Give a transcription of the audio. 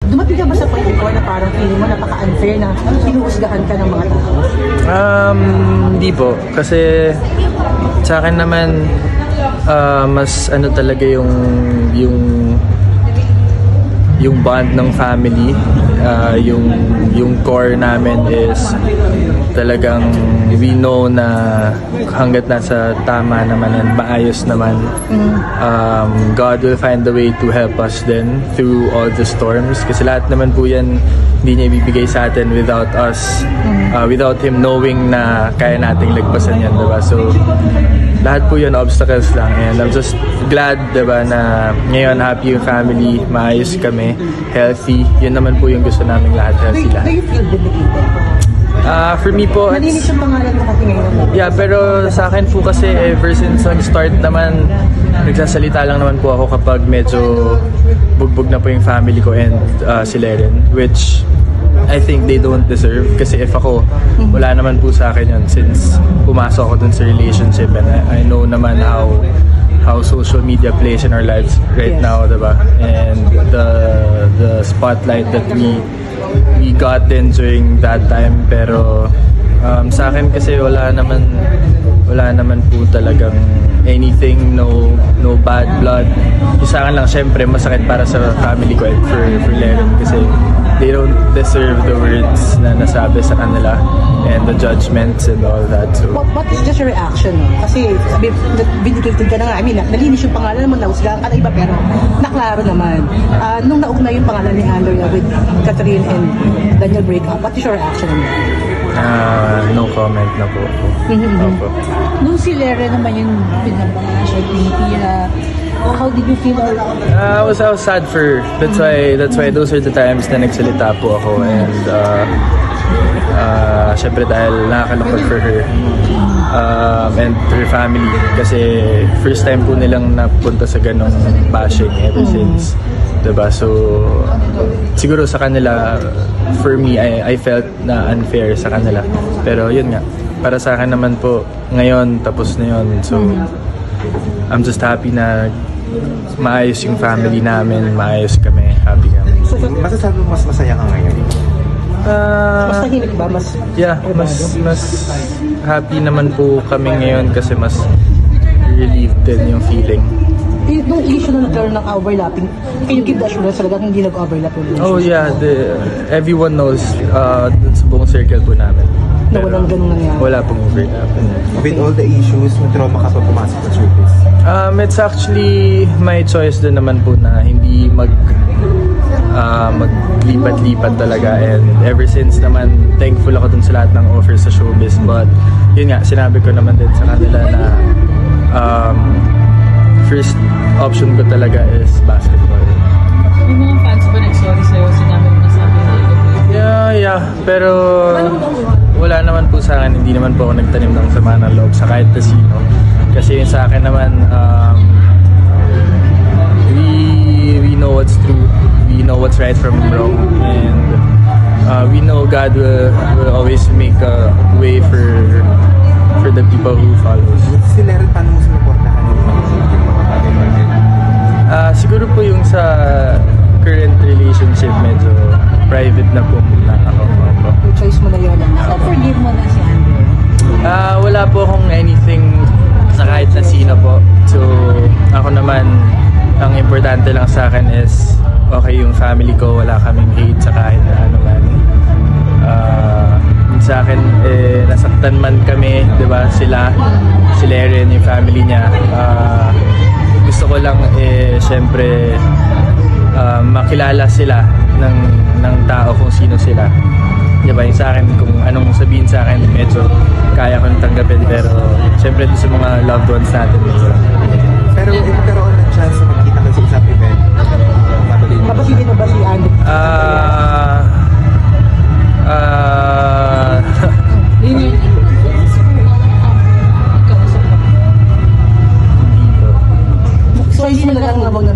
Dumating ka ba sa point before na parang feeling mo napaka-unfair na hinuhusgahan ka ng mga tao? Hindi po. Kasi sa akin naman, mas ano talaga yung bond ng family, yung core namin is talagang we know na hanggat nasa tama naman and maayos naman, God will find a way to help us then through all the storms, kasi lahat naman po yan hindi niya ibibigay sa atin without us, without Him knowing na kaya nating lagpasan yan, diba? So lahat po yun obstacles lang, and I'm just glad, diba, na ngayon happy yung family, maayos kami, healthy. Yun naman po yung gusto namin lahat, healthy lahat. Do you feel vindicated? For me po, nalinis yung pangalan mo kasi ngayon. Yeah, pero sa akin po kasi ever since nag-start naman, nagsasalita lang naman po ako kapag medyo bugbog na po yung family ko and si Leren, which I think they don't deserve, kasi if ako, wala naman po sa akin yun since pumasok ako dun sa relationship, and I know naman how social media plays in our lives right now, diba? And the spotlight that we got in during that time, pero sa akin kasi wala naman po talagang anything, no bad blood. Sa akin lang, syempre masakit para sa family ko and for Leren, kasi they don't deserve the words na nasabi sa kanila and the judgments and all that. So what is just your reaction? Kasi sabi, vindicated ka na nga. I mean, nalinis yung pangalan mo, nahusgahan ka na iba, pero naklaro naman. Nung naugnay yung pangalan ni Andrea with Catherine and Daniel breakup, what is your reaction on that? No comment na po. Nung si Leren naman yung pinag-social media, how did you feel? I was sad for her. That's why those are the times na nagsalita po ako, and syempre dahil nakakalungkot for her and her family, kasi first time po nilang napunta sa ganong bashing ever since, diba? So siguro sa kanila, for me, I felt na unfair sa kanila, pero yun nga, para sa akin naman po ngayon tapos na yun. So I'm just happy na maayos yung family namin, maayos kami, happy kami. So, masasabi mo mas masaya ka ngayon? Mas tahimik ba? Mas happy naman po kami ngayon kasi mas relieved din yung feeling. Nung issue na nagkaroon ng overlapping, can you give the assurance talaga hindi nag-overlap yung Oh yeah, everyone knows dun sa buong circle po namin. Na walang ganun nangyari? Wala pong overlap. With all the issues, may trauma ka pa pumasok sa showbiz? It's actually my choice din naman po na hindi maglipat-lipat talaga, and ever since naman thankful ako dun sa lahat ng offers sa showbiz, but yun nga, sinabi ko naman din sa kanila na first option ko talaga is basketball. Yung mga fans ba nag-sorry sa'yo? Sinabi mo na sabi nila? Yeah, pero wala naman po sa akin, hindi naman po ako nagtanim ng sama ng loob sa kahit na sino. Kasi sa akin naman, we know what's true, we know what's right from wrong, and we know God will always make a way for the people who follows. Si Leren, paano mo sinuportahan yung mga bagay? Siguro po yung sa current relationship, medyo private na po muna ako. Yung choice mo na yun. So, forgive mo na si Andrew? Wala po akong anything sa kahit na sino po. So, ako naman, ang importante lang sa akin is okay yung family ko, wala kaming hate sa kahit na ano man. Sa akin, nasaktan man kami, di ba? Si Leren, yung family niya. Gusto ko lang, syempre, makilala sila ng tao kung sino sila. Diba, yung sa akin, kung anong sabihin sa akin, medyo kaya ko nang tanggapin, pero syempre doon sa mga loved ones natin. Pero if magkaroon ng chance na magkita kayo sa isang event, Mapapili mo ba si Andrew? Choice mo na lang na wag na